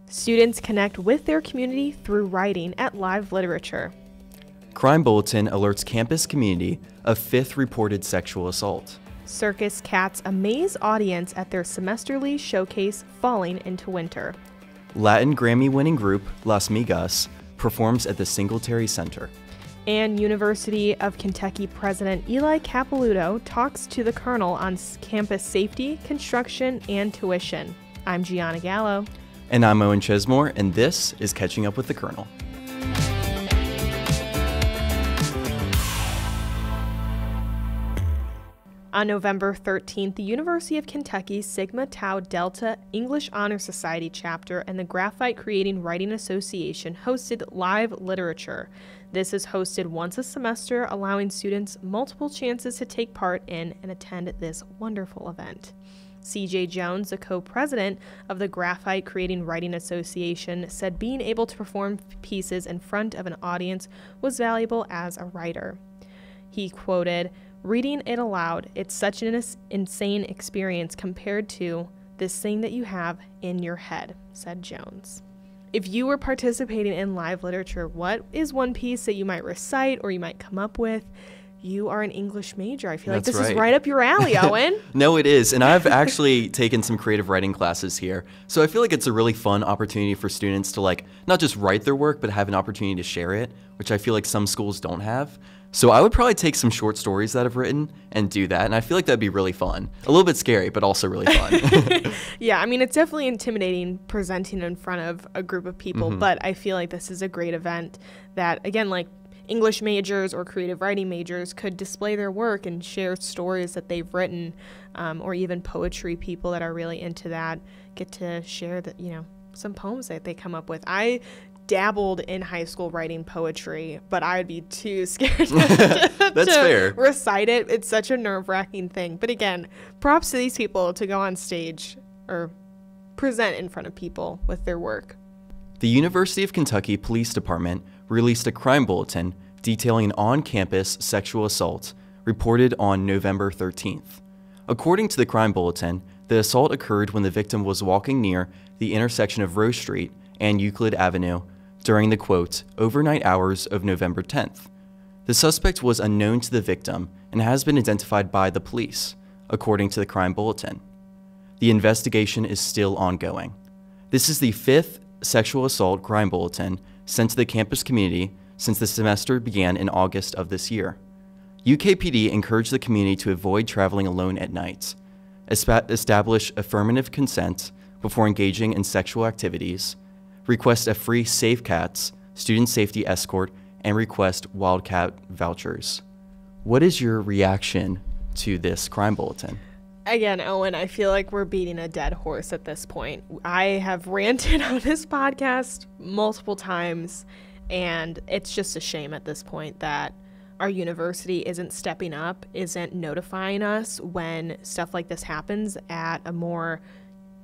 Students connect with their community through writing at live literature. Crime Bulletin alerts campus community of 5th reported sexual assault. Circus Cats amaze audience at their semesterly showcase Falling into Winter. Latin Grammy-winning group Las Migas performs at the Singletary Center. And University of Kentucky President Eli Capilouto talks to the Kernel on campus safety, construction, and tuition. I'm Giana Gallo. And I'm Owen Chesemore, and this is Catching Up with the Kernel. On November 13th, the University of Kentucky Sigma Tau Delta English Honor Society chapter and the Graphite Creating Writing Association hosted live literature. This is hosted once a semester, allowing students multiple chances to take part in and attend this wonderful event. CJ Jones, the co-president of the Graphite Creating Writing Association, said being able to perform pieces in front of an audience was valuable as a writer. He quoted, "Reading it aloud, it's such an insane experience compared to this thing that you have in your head," said Jones. If you were participating in live literature, what is one piece that you might recite or you might come up with? You are an English major. I feel like this is right up your alley, Owen. No, it is. And I've actually taken some creative writing classes here. So I feel like it's a really fun opportunity for students to not just write their work, but have an opportunity to share it, which I feel like some schools don't have. So I would probably take some short stories that I've written and do that. And I feel like that'd be really fun. A little bit scary, but also really fun. Yeah, I mean, it's definitely intimidating presenting in front of a group of people, but I feel like this is a great event that, again, English majors or creative writing majors could display their work and share stories that they've written, or even poetry. People that are really into that get to share some poems that they come up with. I dabbled in high school writing poetry, but I would be too scared That's fair. Recite it. It's such a nerve-wracking thing. But again, props to these people to go on stage or present in front of people with their work. The University of Kentucky Police Department released a crime bulletin detailing on-campus sexual assault reported on November 13th. According to the crime bulletin, the assault occurred when the victim was walking near the intersection of Rose Street and Euclid Avenue during the, quote, overnight hours of November 10th. The suspect was unknown to the victim and has been identified by the police, according to the crime bulletin. The investigation is still ongoing. This is the 5th sexual assault crime bulletin sent to the campus community since the semester began in August of this year. UKPD encouraged the community to avoid traveling alone at night, establish affirmative consent before engaging in sexual activities, request a free Safe Cats student safety escort, and request Wildcat vouchers. What is your reaction to this crime bulletin? Again, Owen, I feel like we're beating a dead horse at this point. I have ranted on this podcast multiple times, and it's just a shame at this point that our university isn't stepping up, isn't notifying us when stuff like this happens at a more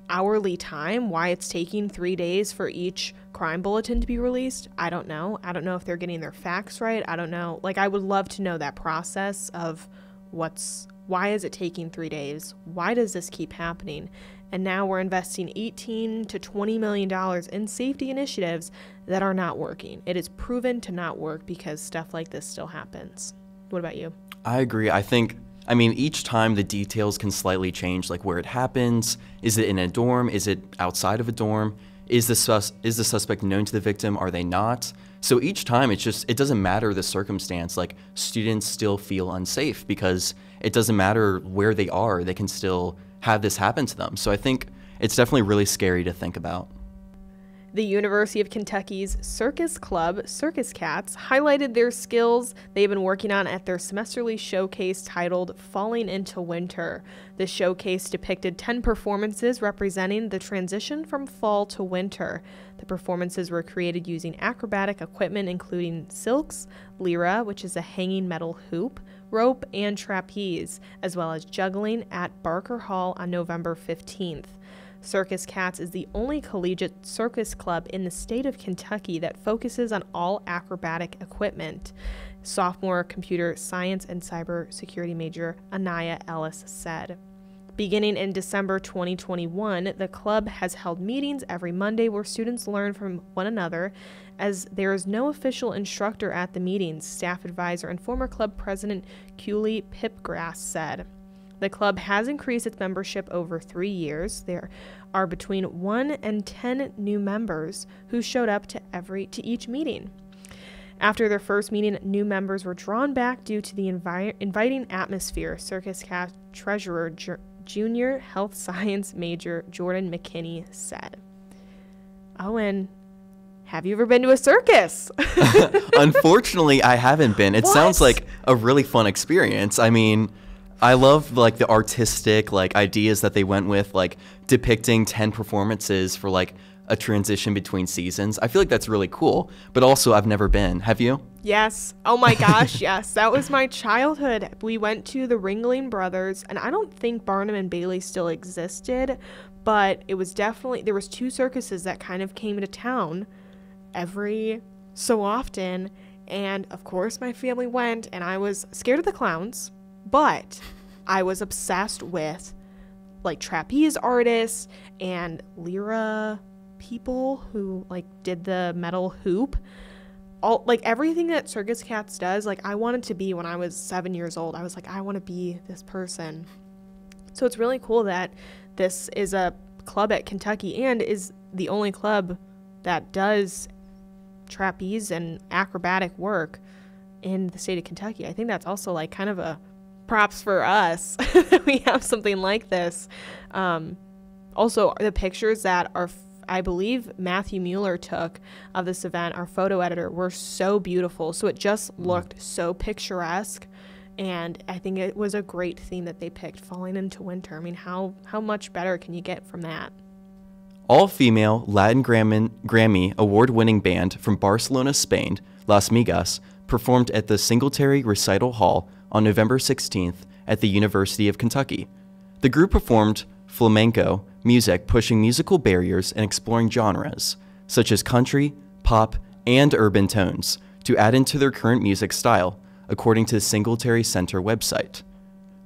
hourly time. Why it's taking 3 days for each crime bulletin to be released, I don't know. I don't know if they're getting their facts right. I don't know. I would love to know that process of why is it taking 3 days? Why does this keep happening? And now we're investing $18 to $20 million in safety initiatives that are not working. It is proven to not work because stuff like this still happens. What about you? I agree. I mean, each time the details can slightly change, like where it happens. Is it in a dorm? Is it outside of a dorm? Is the suspect known to the victim? Are they not? So each time it doesn't matter the circumstance. Students still feel unsafe because it doesn't matter where they are. They can still have this happen to them. So I think it's definitely really scary to think about. The University of Kentucky's Circus Club, Circus Cats, highlighted their skills they've been working on at their semesterly showcase titled Falling into Winter. The showcase depicted 10 performances representing the transition from fall to winter. The performances were created using acrobatic equipment including silks, lyra, which is a hanging metal hoop, rope, and trapeze, as well as juggling at Barker Hall on November 15th. Circus Cats is the only collegiate circus club in the state of Kentucky that focuses on all acrobatic equipment. Sophomore computer science and cybersecurity major Anaya Ellis said. Beginning in December 2021, the club has held meetings every Monday where students learn from one another, as there is no official instructor at the meetings, staff advisor and former club president Cooley Pipgrass said. The club has increased its membership over 3 years. There are between 1 and 10 new members who showed up to each meeting. After their first meeting, new members were drawn back due to the inviting atmosphere, Circus Cats treasurer Junior Health Science major Jordan McKinney said. Owen, have you ever been to a circus? Unfortunately, I haven't been. It sounds like a really fun experience. I mean, I love like the artistic like ideas that they went with, like depicting 10 performances for like a transition between seasons. I feel like that's really cool, but also I've never been. Have you? Yes. Oh my gosh, yes. That was my childhood. We went to the Ringling Brothers, and I don't think Barnum and Bailey still existed, but it was definitely, there was 2 circuses that kind of came to town every so often, and of course my family went, and I was scared of the clowns, but I was obsessed with like trapeze artists and lyra people who like did the metal hoop. All like everything that Circus Cats does, like I wanted to be when I was 7 years old. I was like, I want to be this person. So it's really cool that this is a club at Kentucky and is the only club that does trapeze and acrobatic work in the state of Kentucky. I think that's also like kind of a props for us that we have something like this. Also, the pictures that are I believe Matthew Mueller took of this event, our photo editor, were so beautiful. So it just looked so picturesque. And I think it was a great theme that they picked, falling into winter. I mean, how much better can you get from that? All-female Latin Grammy award-winning band from Barcelona, Spain, Las Migas, performed at the Singletary Recital Hall on November 16th at the University of Kentucky. The group performed flamenco music, pushing musical barriers and exploring genres, such as country, pop, and urban tones, to add into their current music style, according to the Singletary Center website.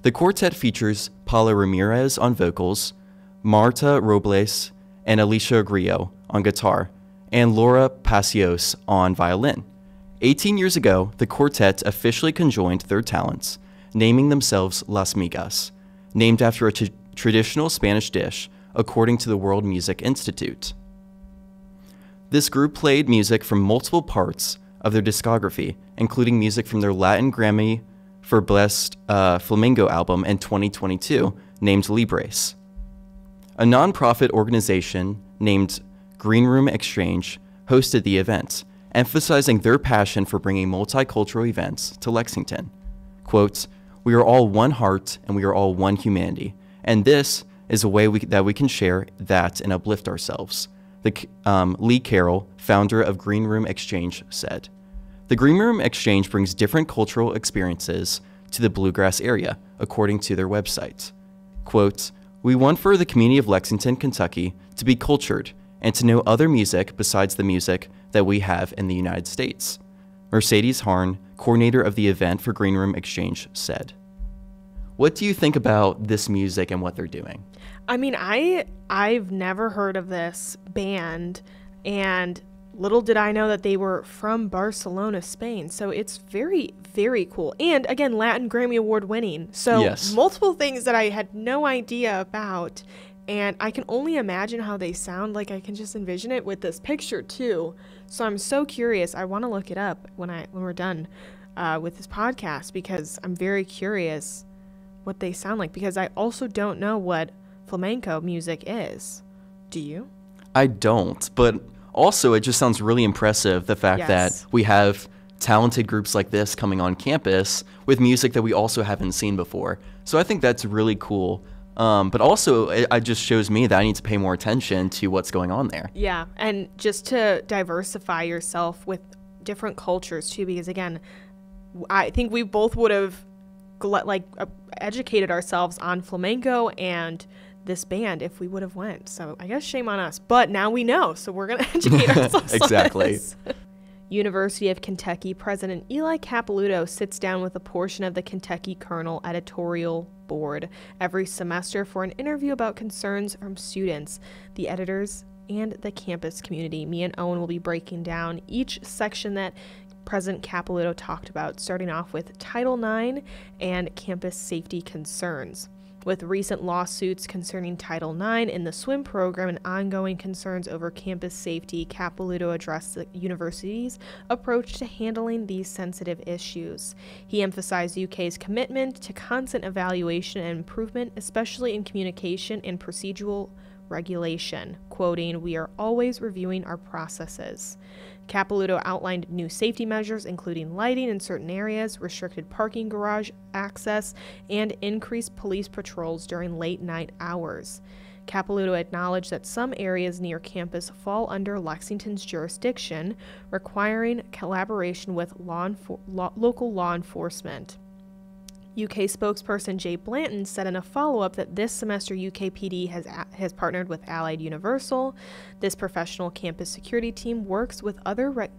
The quartet features Paula Ramirez on vocals, Marta Robles and Alicia Grillo on guitar, and Laura Pacios on violin. 18 years ago, the quartet officially conjoined their talents, naming themselves Las Migas, named after a traditional Spanish dish, according to the World Music Institute. This group played music from multiple parts of their discography, including music from their Latin Grammy for Best Flamenco album in 2022, named Libres. A nonprofit organization named Green Room Exchange hosted the event, emphasizing their passion for bringing multicultural events to Lexington. Quote, "We are all one heart and we are all one humanity, and this is a way that we can share that and uplift ourselves," Lee Carroll, founder of Green Room Exchange, said. The Green Room Exchange brings different cultural experiences to the Bluegrass area, according to their website. Quote, "We want for the community of Lexington, Kentucky to be cultured and to know other music besides the music that we have in the United States," Mercedes Harn, coordinator of the event for Green Room Exchange, said. What do you think about this music and what they're doing? I mean, I've never heard of this band, and little did I know that they were from Barcelona, Spain. So it's very, very cool. And again, Latin Grammy Award winning. So yes, multiple things that I had no idea about. And I can only imagine how they sound. Like I can just envision it with this picture too. So I'm so curious. I want to look it up when we're done with this podcast, because I'm very curious what they sound like, because I also don't know what flamenco music is. Do you? I don't, but also it just sounds really impressive, the fact that we have talented groups like this coming on campus with music that we also haven't seen before. So I think that's really cool. But also it just shows me that I need to pay more attention to what's going on there. Yeah, and just to diversify yourself with different cultures too, because again, I think we both would have educated ourselves on flamenco and this band if we would have went. So I guess shame on us, but now we know, so we're going to educate ourselves. Exactly. On this. University of Kentucky President Eli Capilouto sits down with a portion of the Kentucky Kernel editorial board every semester for an interview about concerns from students, the editors, and the campus community. Me and Owen will be breaking down each section that President Capilouto talked about, starting off with Title IX and campus safety concerns. With recent lawsuits concerning Title IX in the swim program and ongoing concerns over campus safety, Capilouto addressed the university's approach to handling these sensitive issues. He emphasized UK's commitment to constant evaluation and improvement, especially in communication and procedural regulation, quoting, "We are always reviewing our processes." Capilouto outlined new safety measures, including lighting in certain areas, restricted parking garage access, and increased police patrols during late-night hours. Capilouto acknowledged that some areas near campus fall under Lexington's jurisdiction, requiring collaboration with local law enforcement. UK spokesperson Jay Blanton said in a follow-up that this semester UKPD has partnered with Allied Universal. This professional campus security team works with other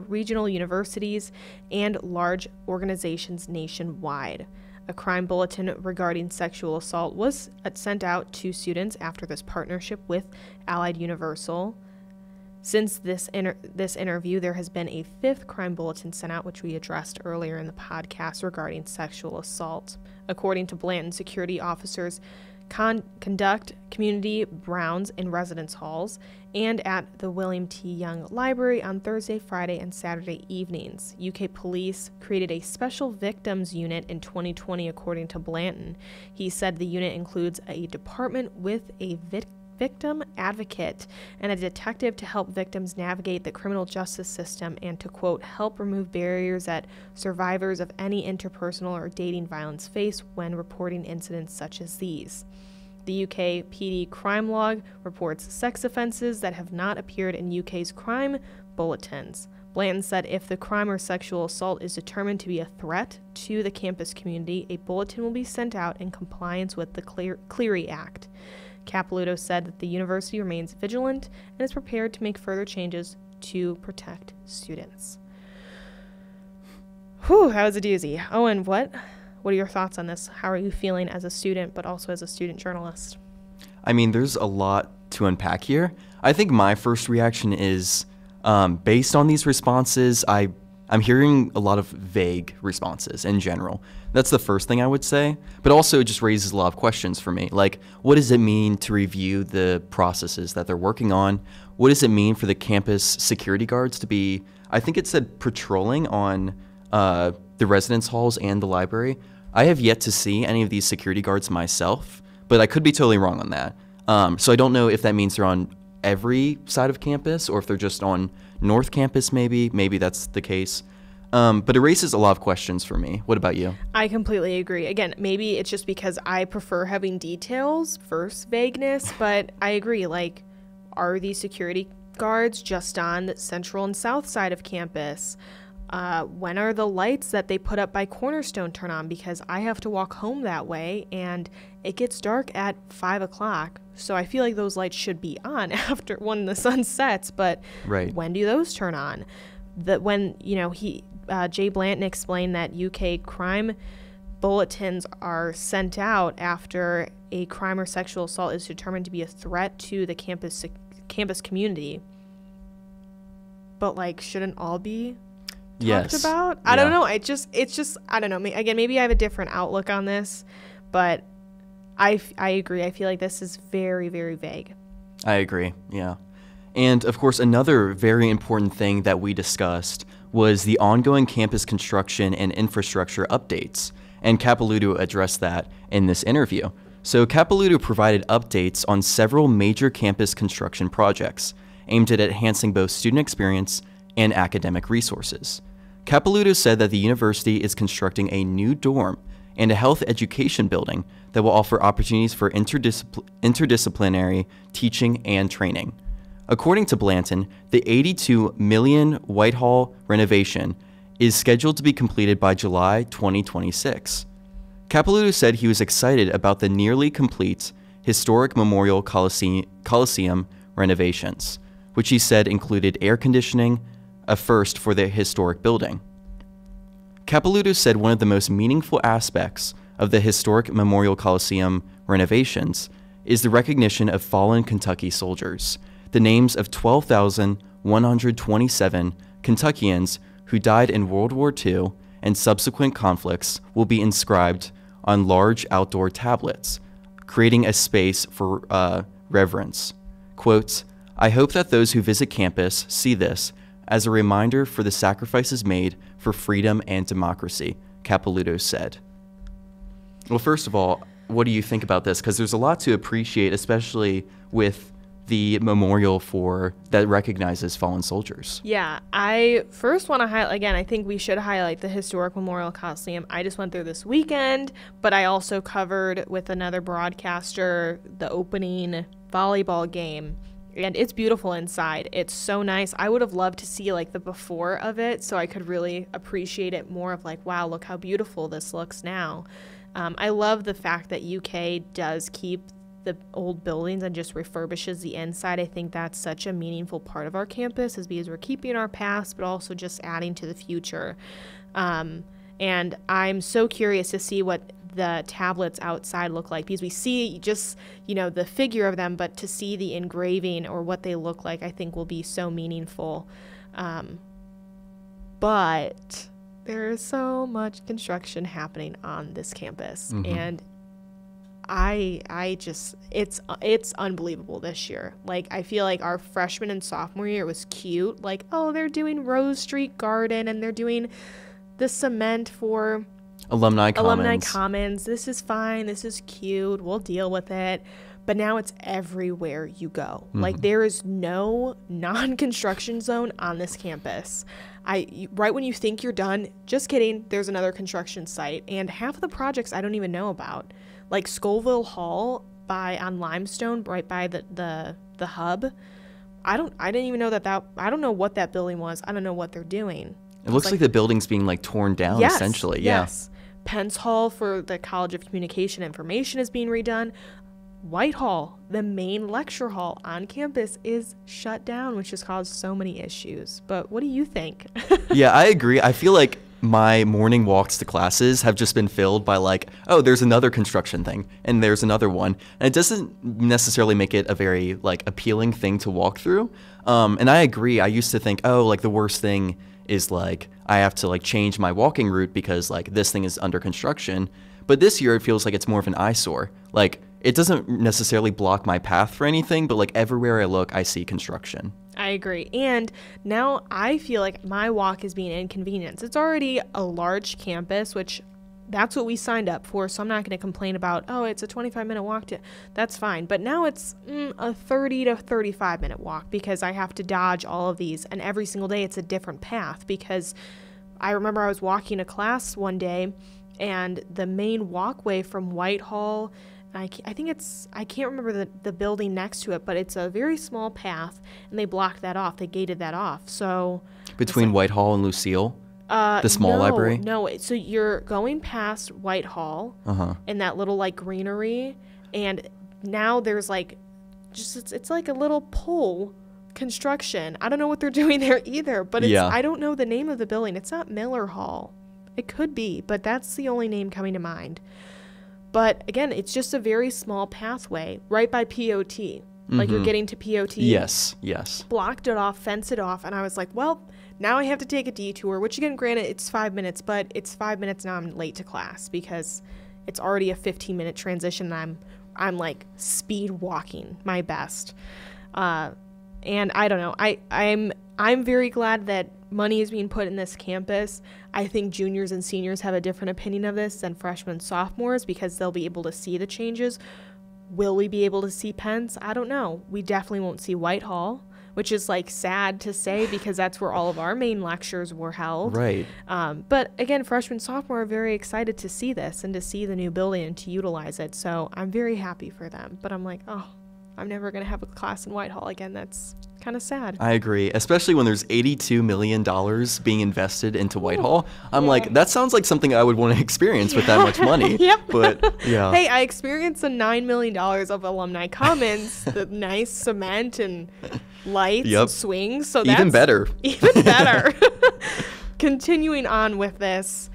regional universities and large organizations nationwide. A crime bulletin regarding sexual assault was sent out to students after this partnership with Allied Universal. Since this interview, there has been a fifth crime bulletin sent out, which we addressed earlier in the podcast, regarding sexual assault. According to Blanton, security officers conduct community rounds in residence halls and at the William T. Young Library on Thursday, Friday, and Saturday evenings. UK police created a special victims unit in 2020, according to Blanton. He said the unit includes a department with a victim advocate and a detective to help victims navigate the criminal justice system and to, quote, help remove barriers that survivors of any interpersonal or dating violence face when reporting incidents such as these. The UK PD crime log reports sex offenses that have not appeared in UK's crime bulletins. Blanton said if the crime or sexual assault is determined to be a threat to the campus community, a bulletin will be sent out in compliance with the Clery Act. Capilouto said that the university remains vigilant and is prepared to make further changes to protect students. Whew, that was a doozy. Owen, what are your thoughts on this? How are you feeling as a student, but also as a student journalist? I mean, there's a lot to unpack here. I think my first reaction is, based on these responses, I'm hearing a lot of vague responses in general. That's the first thing I would say, but also it just raises a lot of questions for me. Like, what does it mean to review the processes that they're working on? What does it mean for the campus security guards to be, I think it said patrolling on the residence halls and the library? I have yet to see any of these security guards myself, but I could be totally wrong on that. So I don't know if that means they're on every side of campus or if they're just on North Campus maybe. Maybe that's the case. But it raises a lot of questions for me. What about you? I completely agree. Again, maybe it's just because I prefer having details versus vagueness, but I agree. Like, are these security guards just on the central and south side of campus? When are the lights that they put up by Cornerstone turn on? Because I have to walk home that way, and it gets dark at 5 o'clock. So I feel like those lights should be on after when the sun sets. But right. When do those turn on? Jay Blanton explained that UK crime bulletins are sent out after a crime or sexual assault is determined to be a threat to the campus community. But, like, shouldn't all be talked about? I don't know. It's just I don't know. Again, maybe I have a different outlook on this, but I agree. I feel like this is very, very vague. I agree. Yeah. And of course, another very important thing that we discussed was the ongoing campus construction and infrastructure updates. And Capilouto addressed that in this interview. So Capilouto provided updates on several major campus construction projects aimed at enhancing both student experience and academic resources. Capilouto said that the university is constructing a new dorm and a health education building that will offer opportunities for interdisciplinary teaching and training. According to Blanton, the $82 million Whitehall renovation is scheduled to be completed by July 2026. Capilouto said he was excited about the nearly complete historic Memorial Coliseum renovations, which he said included air conditioning, a first for the historic building. Capilouto said one of the most meaningful aspects of the historic Memorial Coliseum renovations is the recognition of fallen Kentucky soldiers. The names of 12,127 Kentuckians who died in World War II and subsequent conflicts will be inscribed on large outdoor tablets, creating a space for reverence. Quote, "I hope that those who visit campus see this as a reminder for the sacrifices made for freedom and democracy," Capilouto said. Well, first of all, what do you think about this? Because there's a lot to appreciate, especially with the memorial that recognizes fallen soldiers. Yeah, I first want to highlight, again, I think we should highlight the Historic Memorial Coliseum. I just went through this weekend, but I also covered with another broadcaster the opening volleyball game, and it's beautiful inside. It's so nice. I would have loved to see like the before of it so I could really appreciate it more of like, wow, look how beautiful this looks now. I love the fact that UK does keep the old buildings and just refurbishes the inside. I think that's such a meaningful part of our campus, is because we're keeping our past but also just adding to the future. And I'm so curious to see what the tablets outside look like, because we see just, the figure of them, but to see the engraving or what they look like, I think will be so meaningful. But there is so much construction happening on this campus, and it's unbelievable this year. Like, I feel like our freshman and sophomore year was cute. Like, oh, they're doing Rose Street Garden and they're doing the cement for Alumni Commons. This is fine. This is cute. We'll deal with it. But now it's everywhere you go. Like, there is no non-construction zone on this campus. Right when you think you're done, just kidding, there's another construction site. And half of the projects I don't even know about. Like Scoville Hall on Limestone, right by the hub. I didn't even know that I don't know what that building was. I don't know what they're doing. It looks like the building's being like torn down, yes, essentially. Yes. Pence Hall for the College of Communication and Information is being redone. Whitehall, the main lecture hall on campus, is shut down, which has caused so many issues. But what do you think? Yeah, I agree. I feel like my morning walks to classes have just been filled by like, oh, there's another construction thing, and there's another one. And it doesn't necessarily make it a very like appealing thing to walk through. And I agree. I used to think, oh, like the worst thing is like I have to like change my walking route because like this thing is under construction. But this year it feels like it's more of an eyesore. Like, it doesn't necessarily block my path for anything, but like everywhere I look, I see construction. I agree. And now I feel like my walk is being inconvenienced. It's already a large campus, which that's what we signed up for. So I'm not going to complain about, oh, it's a 25-minute walk. That's fine. But now it's a 30 to 35-minute walk because I have to dodge all of these. And every single day it's a different path, because I remember I was walking to class one day and the main walkway from Whitehall, I can't remember the building next to it, but it's a very small path, and they blocked that off. They gated that off. So between Whitehall and Lucille, the small library? No. So you're going past Whitehall in that little like greenery, and now there's like it's like a little pole construction. I don't know what they're doing there either, but I don't know the name of the building. It's not Miller Hall. It could be, but that's the only name coming to mind. But again, it's just a very small pathway right by POT. Like you're getting to POT. Yes. Blocked it off, fenced it off. And I was like, well, now I have to take a detour, which again, granted, it's 5 minutes, but it's 5 minutes now I'm late to class because it's already a 15-minute transition. And I'm like speed walking my best. And I don't know. I'm very glad that money is being put in this campus. I think juniors and seniors have a different opinion of this than freshmen and sophomores because they'll be able to see the changes. Will we be able to see Pence? I don't know. We definitely won't see Whitehall, which is like sad to say because that's where all of our main lectures were held. Right. But again, freshmen and sophomore are very excited to see this and to see the new building and to utilize it. So I'm very happy for them. But I'm like, oh, I'm never going to have a class in Whitehall again. That's kind of sad. I agree, especially when there's $82 million being invested into Whitehall. I'm like, that sounds like something I would want to experience with that much money. Yep. But yeah. Hey, I experienced the $9 million of Alumni Commons, the nice cement and lights, Yep. swings. So Even better. Even better. Continuing on with this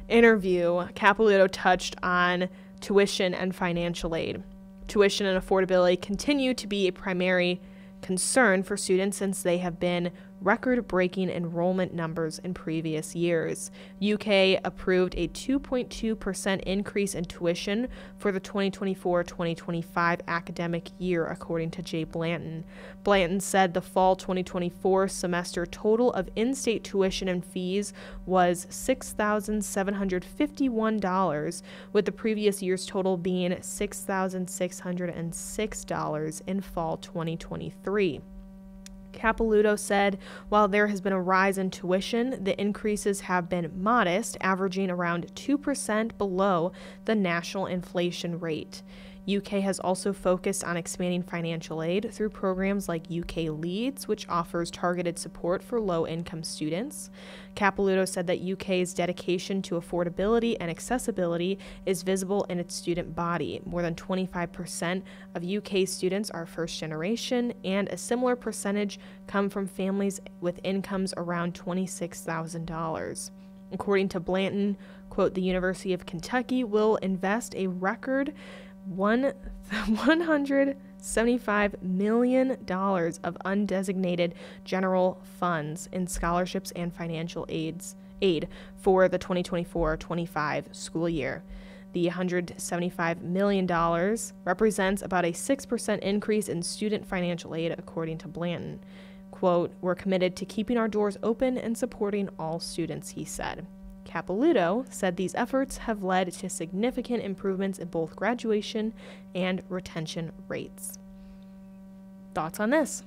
interview, Capilouto touched on tuition and financial aid. Tuition and affordability continue to be a primary concern for students since they have been record-breaking enrollment numbers in previous years. UK approved a 2.2% increase in tuition for the 2024-2025 academic year, according to Jay Blanton. Blanton said the fall 2024 semester total of in-state tuition and fees was $6,751, with the previous year's total being $6,606 in fall 2023. Capilouto said, while there has been a rise in tuition, the increases have been modest, averaging around 2% below the national inflation rate. UK has also focused on expanding financial aid through programs like UK Leads, which offers targeted support for low-income students. Capilouto said that UK's dedication to affordability and accessibility is visible in its student body. More than 25% of UK students are first generation, and a similar percentage come from families with incomes around $26,000. According to Blanton, quote, the University of Kentucky will invest a record $175 million of undesignated general funds in scholarships and financial aid for the 2024-25 school year. The $175 million represents about a 6% increase in student financial aid, according to Blanton. Quote, we're committed to keeping our doors open and supporting all students, he said. Capilouto said these efforts have led to significant improvements in both graduation and retention rates. Thoughts on this?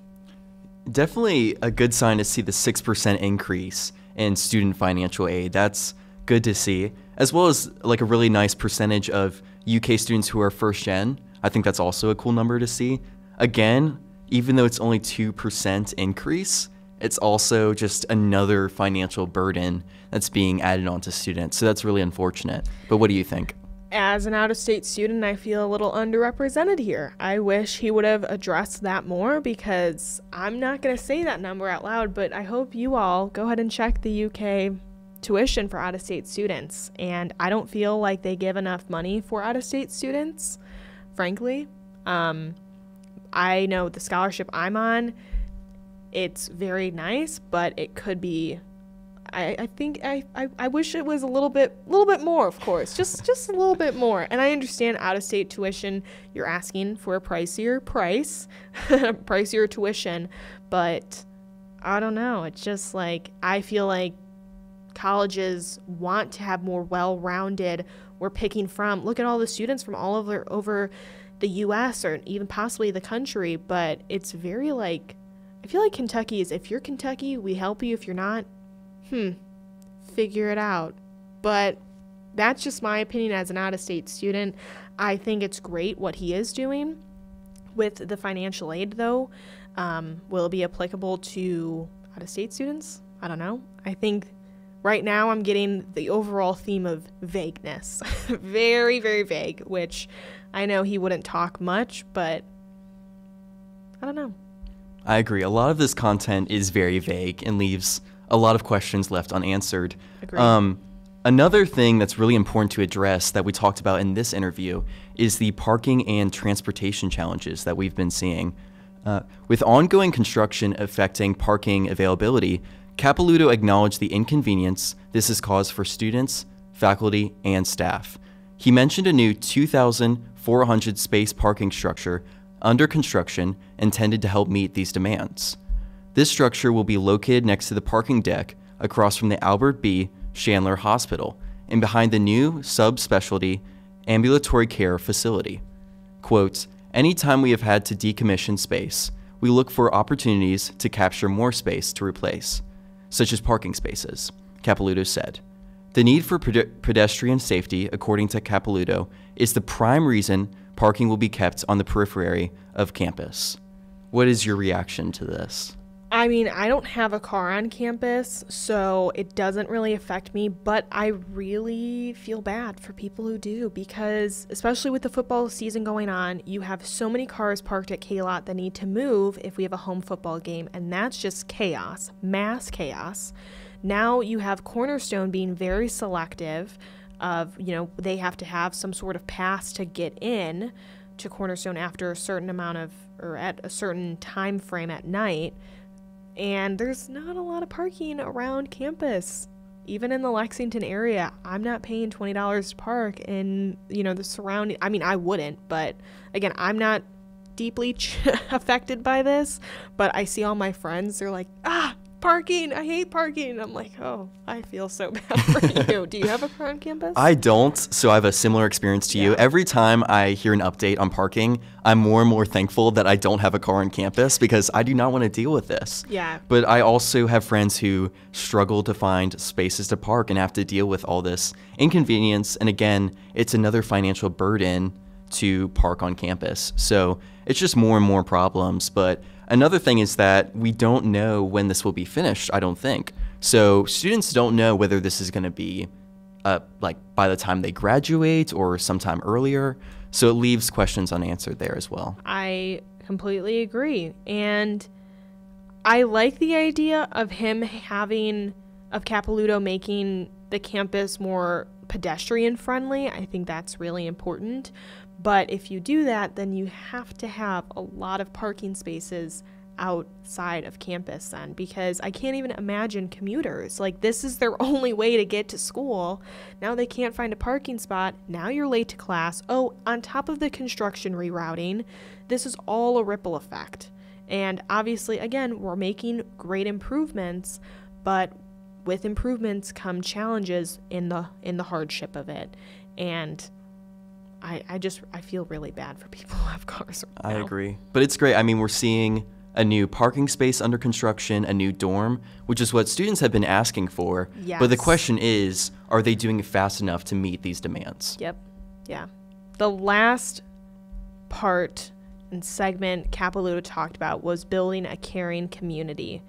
Definitely a good sign to see the 6% increase in student financial aid. That's good to see, as well as like a really nice percentage of UK students who are first gen. I think that's also a cool number to see. Again, even though it's only 2% increase, it's also just another financial burden that's being added onto students. So that's really unfortunate. But what do you think? As an out-of-state student, I feel a little underrepresented here. I wish he would have addressed that more, because I'm not going to say that number out loud, but I hope you all go ahead and check the UK tuition for out-of-state students. And I don't feel like they give enough money for out-of-state students, frankly. I know the scholarship I'm on, it's very nice, but it could be, I think I wish it was a little bit more, of course, just a little bit more. And I understand out-of-state tuition, you're asking for a pricier tuition, but I don't know. It's just like, I feel like colleges want to have more well-rounded, we're picking from, look at all the students from all over the U.S. or even possibly the country, but it's very like, I feel like Kentucky is, if you're Kentucky, we help you. If you're not, figure it out. But that's just my opinion as an out-of-state student. I think it's great what he is doing with the financial aid, though. Will it be applicable to out-of-state students? I don't know. I think right now I'm getting the overall theme of vagueness. Very, very vague, which I know he wouldn't talk much, but I don't know. I agree. A lot of this content is very vague and leaves a lot of questions left unanswered. Agreed. Another thing that's really important to address that we talked about in this interview is the parking and transportation challenges that we've been seeing. With ongoing construction affecting parking availability, Capilouto acknowledged the inconvenience this has caused for students, faculty, and staff. He mentioned a new 2,400 space parking structure under construction intended to help meet these demands. This structure will be located next to the parking deck across from the Albert B. Chandler Hospital and behind the new subspecialty ambulatory care facility. Quote, anytime we have had to decommission space, we look for opportunities to capture more space to replace, such as parking spaces, Capilouto said. The need for pedestrian safety, according to Capilouto, is the prime reason parking will be kept on the periphery of campus. What is your reaction to this? I mean, I don't have a car on campus, so it doesn't really affect me, but I really feel bad for people who do, because especially with the football season going on, you have so many cars parked at K-Lot that need to move if we have a home football game, and that's just chaos, mass chaos. Now you have Cornerstone being very selective of, they have to have some sort of pass to get in to Cornerstone after a certain amount of, or at a certain time frame at night. And there's not a lot of parking around campus. Even in the Lexington area, I'm not paying $20 to park in, the surrounding. I mean, I wouldn't, but again, I'm not deeply affected by this, but I see all my friends, they're like, parking, I hate parking. I'm like, oh, I feel so bad for you. Do you have a car on campus? I don't, so I have a similar experience to you. Every time I hear an update on parking, I'm more and more thankful that I don't have a car on campus because I do not want to deal with this. Yeah. But I also have friends who struggle to find spaces to park and have to deal with all this inconvenience. And again, it's another financial burden to park on campus. So it's just more and more problems. But another thing is that we don't know when this will be finished, I don't think. So students don't know whether this is going to be by the time they graduate or sometime earlier. So it leaves questions unanswered there as well. I completely agree. And I like the idea of Capilouto making the campus more pedestrian friendly. I think that's really important. But if you do that, then you have to have a lot of parking spaces outside of campus then, because I can't even imagine commuters. Like, this is their only way to get to school. Now they can't find a parking spot. Now you're late to class. Oh, on top of the construction rerouting, this is all a ripple effect. And obviously, again, we're making great improvements, but with improvements come challenges in the hardship of it. And I feel really bad for people who have cars right now. I agree. But it's great. I mean, we're seeing a new parking space under construction, a new dorm, which is what students have been asking for. Yes. But the question is, are they doing it fast enough to meet these demands? Yep. Yeah. The last part and segment Capilouto talked about was building a caring community.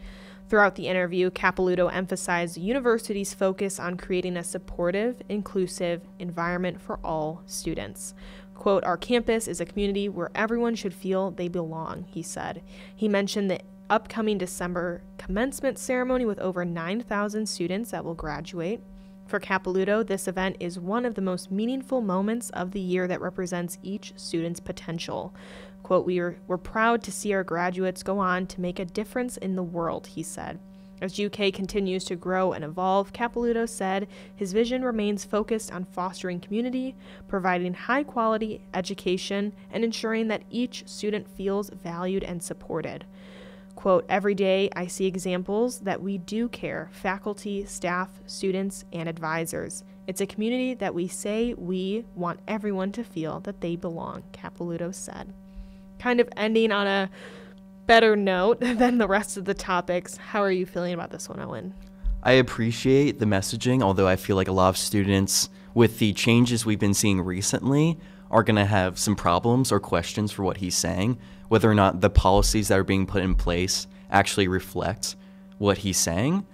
Throughout the interview, Capilouto emphasized the university's focus on creating a supportive, inclusive environment for all students. Quote, "Our campus is a community where everyone should feel they belong," he said. He mentioned the upcoming December commencement ceremony with over 9,000 students that will graduate. For Capilouto, this event is one of the most meaningful moments of the year that represents each student's potential. Quote, we're proud to see our graduates go on to make a difference in the world," he said. As UK continues to grow and evolve, Capilouto said his vision remains focused on fostering community, providing high-quality education, and ensuring that each student feels valued and supported. Quote, "Every day I see examples that we do care, faculty, staff, students, and advisors. It's a community that we say we want everyone to feel that they belong," Capilouto said. Kind of ending on a better note than the rest of the topics. How are you feeling about this one, Owen? I appreciate the messaging, although I feel like a lot of students, with the changes we've been seeing recently, are going to have some problems or questions for what he's saying, whether or not the policies that are being put in place actually reflect what he's saying.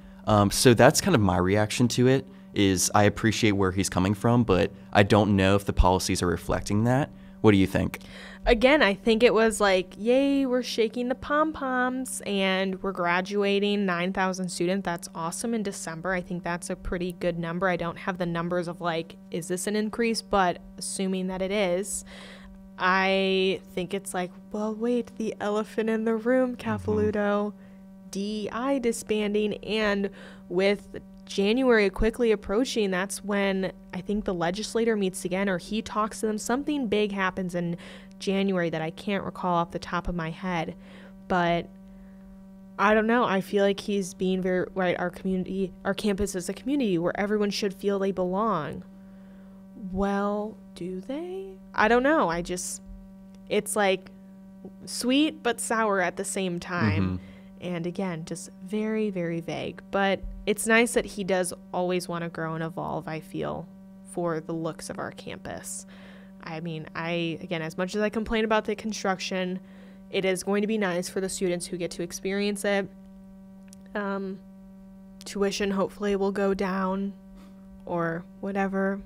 So that's kind of my reaction to it, is I appreciate where he's coming from, but I don't know if the policies are reflecting that. What do you think? Again, I think it was like, yay, we're shaking the pom-poms and we're graduating 9,000 students. That's awesome in December. I think that's a pretty good number. I don't have the numbers of like, is this an increase? But assuming that it is, I think it's like, well, wait, the elephant in the room, Capilouto, DEI disbanding, and with January quickly approaching, that's when I think the legislator meets again, or he talks to them. Something big happens in January that I can't recall off the top of my head, but I don't know. I feel like he's being very right. Our campus is a community where everyone should feel they belong. Well, do they? I don't know. It's like sweet but sour at the same time. And again, just very, very vague. But it's nice that he does always want to grow and evolve, I feel, for the looks of our campus. I mean, again, as much as I complain about the construction, it is going to be nice for the students who get to experience it. Tuition hopefully will go down or whatever.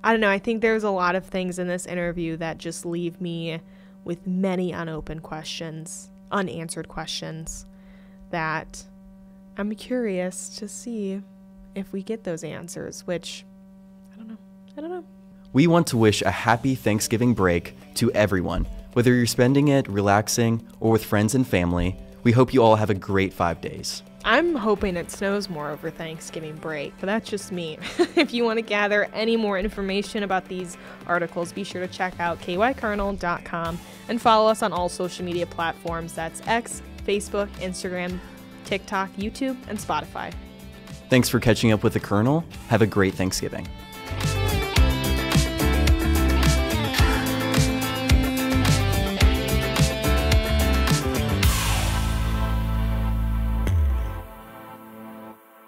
I don't know. I think there's a lot of things in this interview that just leave me with many unanswered questions that I'm curious to see if we get those answers, which I don't know. We want to wish a happy Thanksgiving break to everyone. Whether you're spending it relaxing or with friends and family, we hope you all have a great 5 days. I'm hoping it snows more over Thanksgiving break, but that's just me. If you want to gather any more information about these articles, be sure to check out kykernel.com and follow us on all social media platforms. That's X, Facebook, Instagram, TikTok, YouTube, and Spotify. Thanks for catching up with the Kernel. Have a great Thanksgiving.